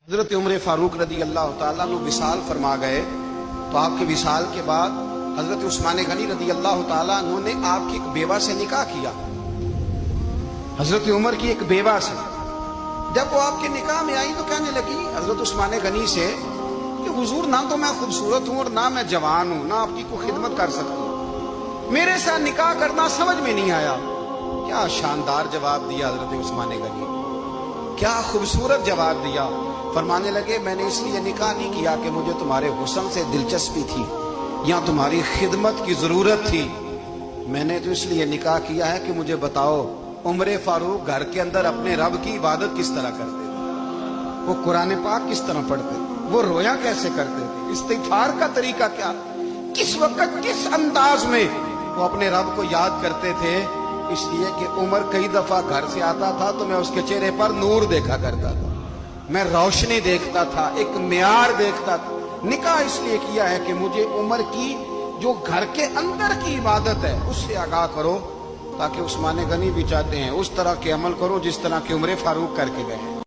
حضرت عمر فاروق رضی اللہ تعالیٰ عنہ وصال فرما گئے تو آپ کے وصال کے بعد حضرت عثمان غنی رضی اللہ تعالیٰ عنہ نے آپ کی ایک بیوہ سے نکاح کیا، حضرت عمر کی ایک بیوہ سے۔ جب وہ آپ کے نکاح میں آئی تو کہنے لگی حضرت عثمان غنی سے کہ حضور نہ تو میں خوبصورت ہوں اور نہ میں جوان ہوں، نہ آپ کی کوئی خدمت کر سکتی ہوں، میرے ساتھ نکاح کرنا سمجھ میں نہیں آیا۔ کیا شاندار جواب دیا حضرت عثمان غنی، کیا خوبصورت جواب دیا۔ فرمانے لگے میں نے اس لیے نکاح نہیں کیا کہ مجھے تمہارے حسن سے دلچسپی تھی یا تمہاری خدمت کی ضرورت تھی، میں نے تو اس لیے نکاح کیا ہے کہ مجھے بتاؤ عمر فاروق گھر کے اندر اپنے رب کی عبادت کس طرح کرتے تھے، وہ قرآن پاک کس طرح پڑھتے تھے، وہ رویا کیسے کرتے تھے، استغفار کا طریقہ کیا، کس وقت کس انداز میں وہ اپنے رب کو یاد کرتے تھے۔ اس لیے کہ عمر کئی دفعہ گھر سے آتا تھا تو میں اس کے چہرے پر نور دیکھا کرتا تھا، میں روشنی دیکھتا تھا، ایک معیار دیکھتا تھا۔ نکاح اس لیے کیا ہے کہ مجھے عمر کی جو گھر کے اندر کی عبادت ہے اس سے آگاہ کرو، تاکہ عثمان غنی بھی چاہتے ہیں اس طرح کے عمل کرو جس طرح کہ عمر فاروق کر کے گئے۔